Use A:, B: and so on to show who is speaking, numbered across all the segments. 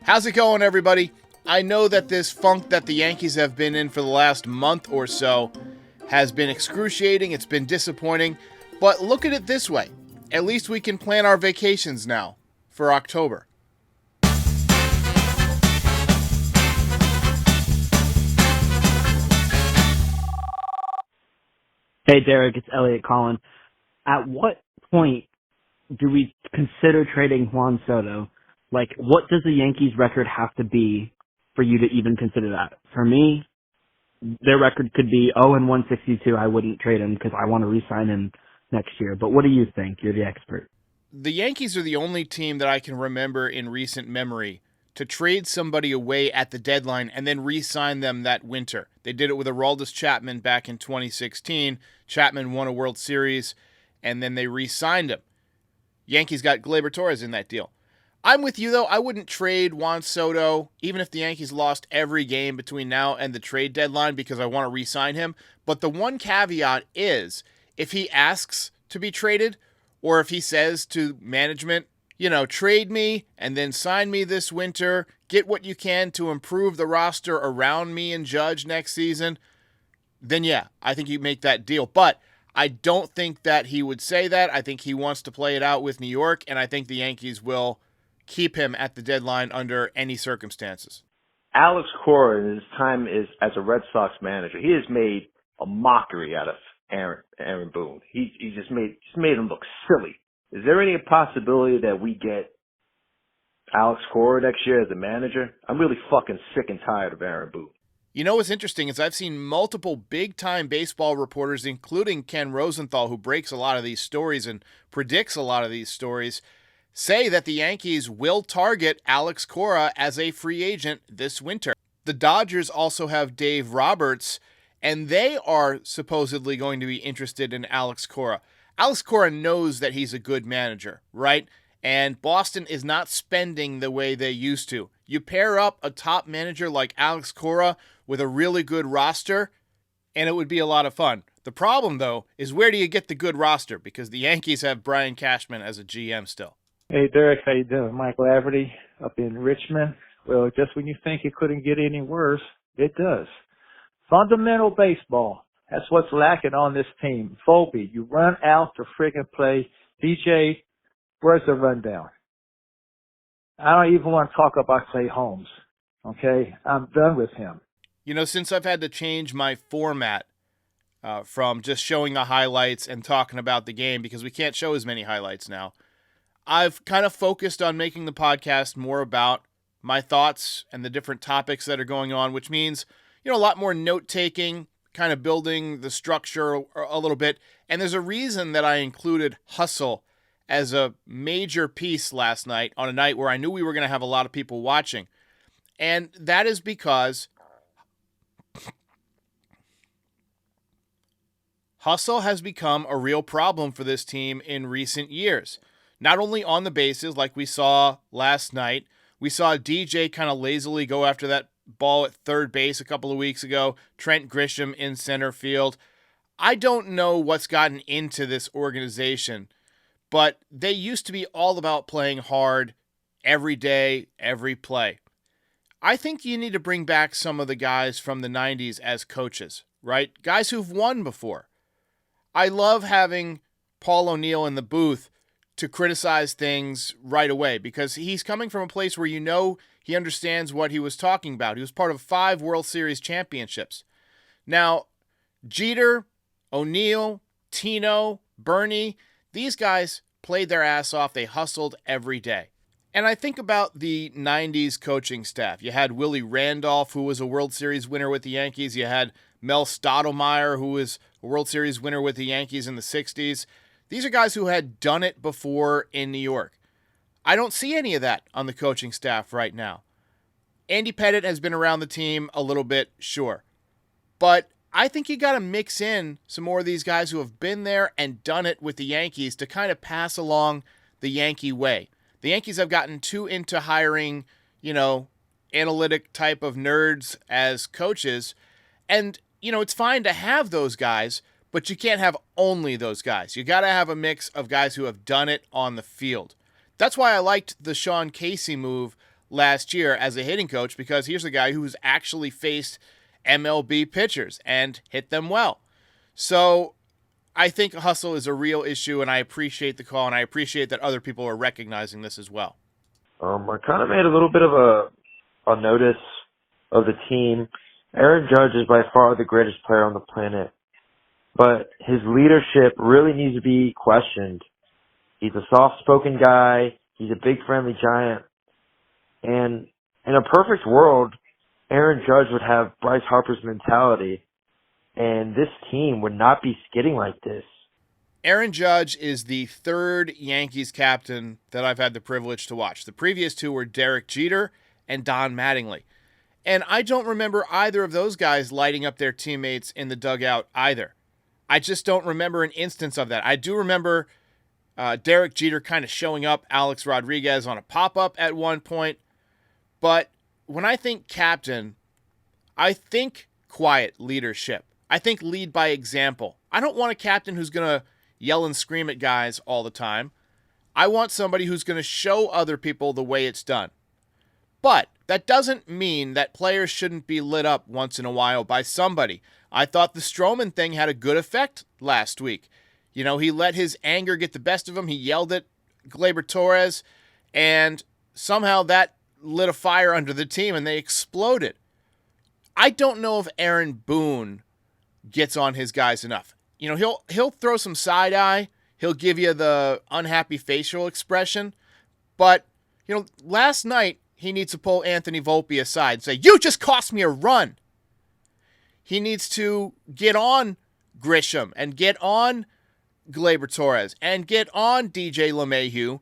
A: How's it going, everybody? I know that this funk that the Yankees have been in for the last month or so has been excruciating, it's been disappointing, but look at it this way. At least we can plan our vacations now for October.
B: Hey, Derek, it's Elliot calling. At what point do we consider trading Juan Soto? Like, what does the Yankees' record have to be for you to even consider that? For me, their record could be 0-162. I wouldn't trade him because I want to re-sign him next year. But what do you think? You're the expert.
A: The Yankees are the only team that I can remember in recent memory to trade somebody away at the deadline and then re-sign them that winter. They did it with Aroldis Chapman back in 2016. Chapman won a World Series, and then they re-signed him. Yankees got Gleyber Torres in that deal. I'm with you, though. I wouldn't trade Juan Soto, even if the Yankees lost every game between now and the trade deadline, because I want to re-sign him. But the one caveat is, if he asks to be traded, or if he says to management, trade me and then sign me this winter, get what you can to improve the roster around me and Judge next season, then yeah, I think you make that deal. But I don't think that he would say that. I think he wants to play it out with New York, and I think the Yankees will keep him at the deadline under any circumstances.
C: Alex Cora, in his time as a Red Sox manager, he has made a mockery out of Aaron Boone. He just made him look silly. Is there any possibility that we get Alex Cora next year as a manager? I'm really fucking sick and tired of Aaron Boone.
A: You know what's interesting is I've seen multiple big-time baseball reporters, including Ken Rosenthal, who breaks a lot of these stories and predicts a lot of these stories, say that the Yankees will target Alex Cora as a free agent this winter. The Dodgers also have Dave Roberts, and they are supposedly going to be interested in Alex Cora. Alex Cora knows that he's a good manager, right? And Boston is not spending the way they used to. You pair up a top manager like Alex Cora with a really good roster, and it would be a lot of fun. The problem, though, is where do you get the good roster? Because the Yankees have Brian Cashman as a GM still.
D: Hey, Derek, how you doing? Mike Laverty up in Richmond. Well, just when you think it couldn't get any worse, it does. Fundamental baseball. That's what's lacking on this team. Phobia, you run out to friggin' play. DJ, where's the rundown? I don't even want to talk about Clay Holmes. Okay? I'm done with him.
A: Since I've had to change my format from just showing the highlights and talking about the game, because we can't show as many highlights now, I've kind of focused on making the podcast more about my thoughts and the different topics that are going on, which means, a lot more note-taking, kind of building the structure a little bit. And there's a reason that I included Hustle as a major piece last night on a night where I knew we were going to have a lot of people watching. And that is because Hustle has become a real problem for this team in recent years. Not only on the bases, like we saw last night, we saw DJ kind of lazily go after that ball at third base a couple of weeks ago, Trent Grisham in center field. I don't know what's gotten into this organization, but they used to be all about playing hard every day, every play. I think you need to bring back some of the guys from the 90s as coaches, right? Guys who've won before. I love having Paul O'Neill in the booth to criticize things right away, because he's coming from a place where he understands what he was talking about. He was part of 5 World Series championships. Now, Jeter, O'Neill, Tino, Bernie, these guys played their ass off. They hustled every day. And I think about the 90s coaching staff. You had Willie Randolph, who was a World Series winner with the Yankees. You had Mel Stottlemyre, who was a World Series winner with the Yankees in the 60s. These are guys who had done it before in New York. I don't see any of that on the coaching staff right now. Andy Pettitte has been around the team a little bit, sure. But I think you got to mix in some more of these guys who have been there and done it with the Yankees to kind of pass along the Yankee way. The Yankees have gotten too into hiring, analytic type of nerds as coaches. And, it's fine to have those guys, but you can't have only those guys. You got to have a mix of guys who have done it on the field. That's why I liked the Sean Casey move last year as a hitting coach, because here's a guy who's actually faced MLB pitchers and hit them well. So I think hustle is a real issue, and I appreciate the call, and I appreciate that other people are recognizing this as well.
E: I kind of made a little bit of a notice of the team. Aaron Judge is by far the greatest player on the planet, but his leadership really needs to be questioned. He's a soft-spoken guy. He's a big, friendly giant. And in a perfect world, Aaron Judge would have Bryce Harper's mentality, and this team would not be skidding like this.
A: Aaron Judge is the third Yankees captain that I've had the privilege to watch. The previous two were Derek Jeter and Don Mattingly. And I don't remember either of those guys lighting up their teammates in the dugout either. I just don't remember an instance of that. I do remember Derek Jeter kind of showing up Alex Rodriguez on a pop-up at one point. But when I think captain, I think quiet leadership. I think lead by example. I don't want a captain who's going to yell and scream at guys all the time. I want somebody who's going to show other people the way it's done. But that doesn't mean that players shouldn't be lit up once in a while by somebody. I thought the Stroman thing had a good effect last week. You know, he let his anger get the best of him. He yelled at Gleyber Torres, and somehow that lit a fire under the team, and they exploded. I don't know if Aaron Boone gets on his guys enough. You know, he'll throw some side eye. He'll give you the unhappy facial expression. But, you know, last night he needs to pull Anthony Volpe aside and say, "You just cost me a run." He needs to get on Grisham and get on Gleyber Torres and get on DJ LeMahieu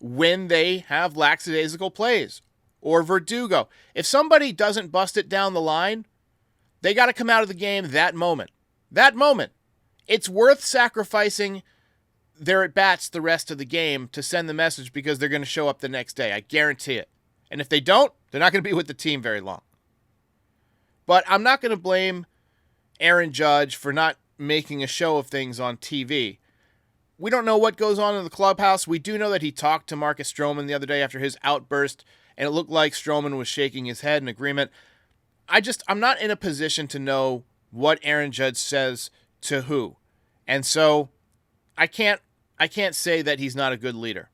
A: when they have lackadaisical plays, or Verdugo. If somebody doesn't bust it down the line, they got to come out of the game that moment. That moment. It's worth sacrificing their at-bats the rest of the game to send the message, because they're going to show up the next day. I guarantee it. And if they don't, they're not going to be with the team very long. But I'm not going to blame Aaron Judge for not making a show of things on TV. We don't know what goes on in the clubhouse. We do know that he talked to Marcus Stroman the other day after his outburst, and it looked like Stroman was shaking his head in agreement. I'm not in a position to know what Aaron Judge says to who. And so I can't say that he's not a good leader.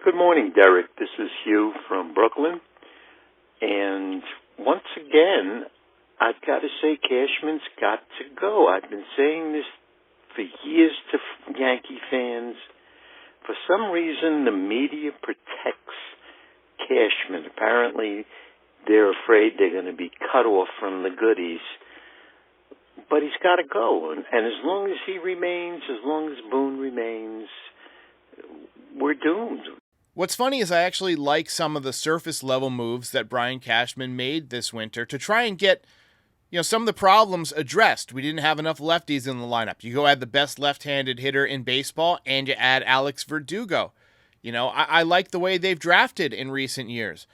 F: Good morning, Derek. This is Hugh from Brooklyn. And once again, I've got to say Cashman's got to go. I've been saying this for years to Yankee fans. For some reason, the media protects Cashman. Apparently, they're afraid they're going to be cut off from the goodies. But he's got to go. And as long as he remains, as long as Boone remains, we're doomed.
A: What's funny is I actually like some of the surface level moves that Brian Cashman made this winter to try and get, you know, some of the problems addressed. We didn't have enough lefties in the lineup. You go add the best left-handed hitter in baseball, and you add Alex Verdugo. You know, I like the way they've drafted in recent years.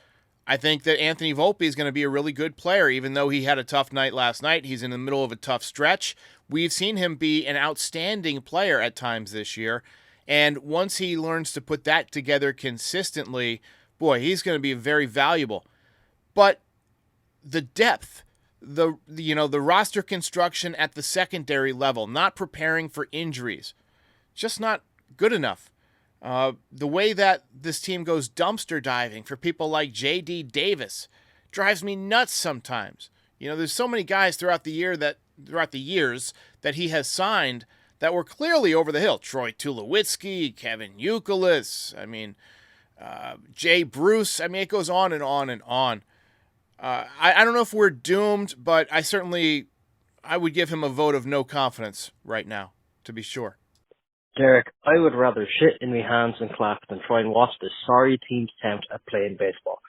A: I think that Anthony Volpe is going to be a really good player, even though he had a tough night last night. He's in the middle of a tough stretch. We've seen him be an outstanding player at times this year. And once he learns to put that together consistently, boy, he's going to be very valuable. But the depth, the roster construction at the secondary level, not preparing for injuries, just not good enough. The way that this team goes dumpster diving for people like J.D. Davis drives me nuts sometimes. You know, there's so many guys throughout the years that he has signed that were clearly over the hill. Troy Tulowitzki, Kevin Youkilis, Jay Bruce. I mean, it goes on and on and on. I don't know if we're doomed, but I would give him a vote of no confidence right now, to be sure.
G: Derek, I would rather shit in my hands and clap than try and watch this sorry team's attempt at playing baseball.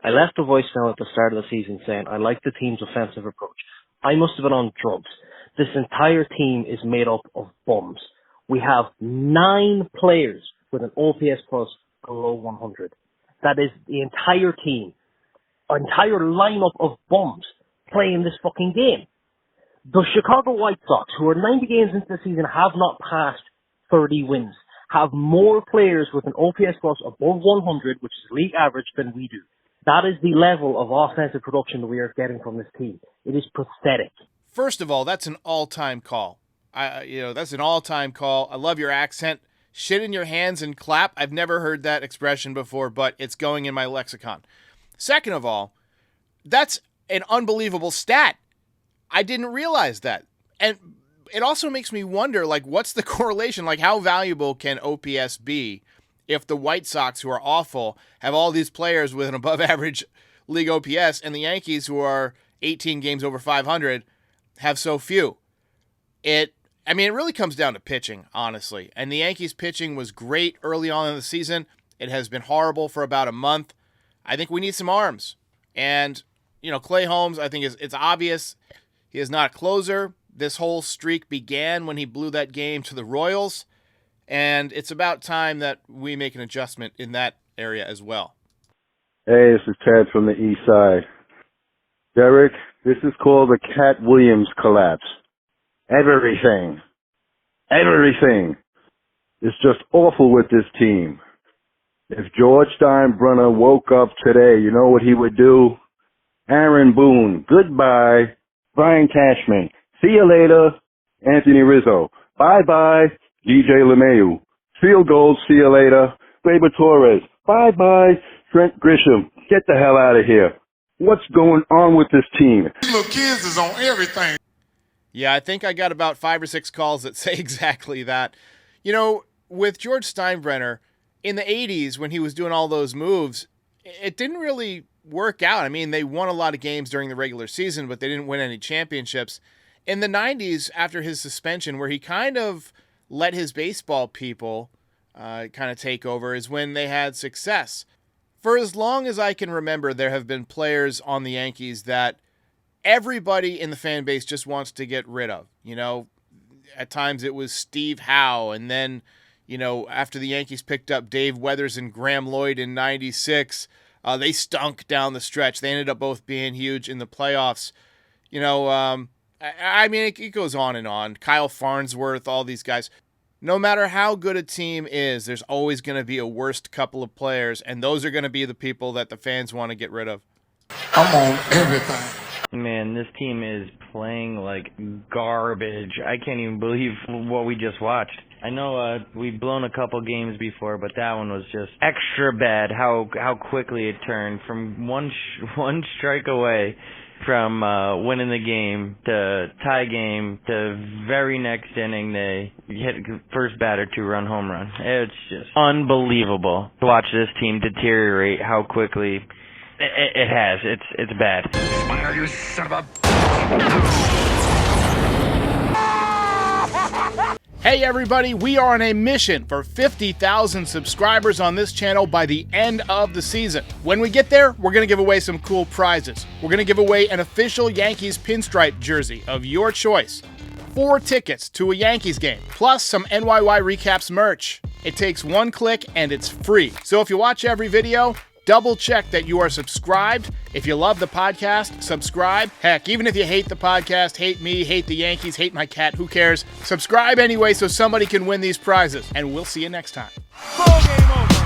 G: I left a voicemail at the start of the season saying I like the team's offensive approach. I must have been on drugs. This entire team is made up of bums. We have 9 players with an OPS plus below 100. That is the entire team. An entire lineup of bums playing this fucking game. The Chicago White Sox, who are 90 games into the season, have not passed 30 wins. have more players with an OPS plus above 100, which is league average, than we do. That is the level of offensive production that we are getting from this team. It is pathetic.
A: First of all, that's an all-time call. That's an all-time call. I love your accent. Shit in your hands and clap. I've never heard that expression before, but it's going in my lexicon. Second of all, that's an unbelievable stat. I didn't realize that. And it also makes me wonder, like, what's the correlation? Like, how valuable can OPS be if the White Sox, who are awful, have all these players with an above-average league OPS, and the Yankees, who are 18 games over 500, have so few? It really comes down to pitching, honestly. And the Yankees' pitching was great early on in the season. It has been horrible for about a month. I think we need some arms. And, Clay Holmes, I think it's obvious he is not a closer. This whole streak began when he blew that game to the Royals. And it's about time that we make an adjustment in that area as well.
H: Hey, this is Ted from the East Side. Derek, this is called the Cat Williams collapse. Everything is just awful with this team. If George Steinbrenner woke up today, you know what he would do? Aaron Boone, goodbye. Brian Cashman, see you later. Anthony Rizzo, bye-bye. DJ LeMahieu, field goals, see you later. Gleyber Torres, bye-bye. Trent Grisham, get the hell out of here. What's going on with this team?
I: These little kids is on everything.
A: Yeah, I think I got about 5 or 6 calls that say exactly that. With George Steinbrenner, in the 80s, when he was doing all those moves, it didn't really work out. I mean, they won a lot of games during the regular season, but they didn't win any championships. In the 90s, after his suspension, where he kind of let his baseball people kind of take over, is when they had success. For as long as I can remember, there have been players on the Yankees that everybody in the fan base just wants to get rid of. At times it was Steve Howe, and then, after the Yankees picked up Dave Weathers and Graham Lloyd in 96, they stunk down the stretch. They ended up both being huge in the playoffs. It goes on and on. Kyle Farnsworth, all these guys. No matter how good a team is, there's always going to be a worst couple of players, and those are going to be the people that the fans want to get rid of.
I: I'm on everything.
J: Man, this team is playing like garbage. I can't even believe what we just watched. I know we've blown a couple games before, but that one was just extra bad. How quickly it turned from one strike away from winning the game to tie game to very next inning they hit first batter 2-run home run. It's just unbelievable to watch this team deteriorate how quickly it has. It's bad.
I: Smile, you son of a...
A: Hey everybody, we are on a mission for 50,000 subscribers on this channel by the end of the season. When we get there, we're going to give away some cool prizes. We're going to give away an official Yankees pinstripe jersey of your choice, 4 tickets to a Yankees game, plus some NYY Recaps merch. It takes 1 click and it's free. So if you watch every video, double check that you are subscribed. If you love the podcast, subscribe. Heck, even if you hate the podcast, hate me, hate the Yankees, hate my cat, who cares? Subscribe anyway so somebody can win these prizes. And we'll see you next time.
I: Ball game over.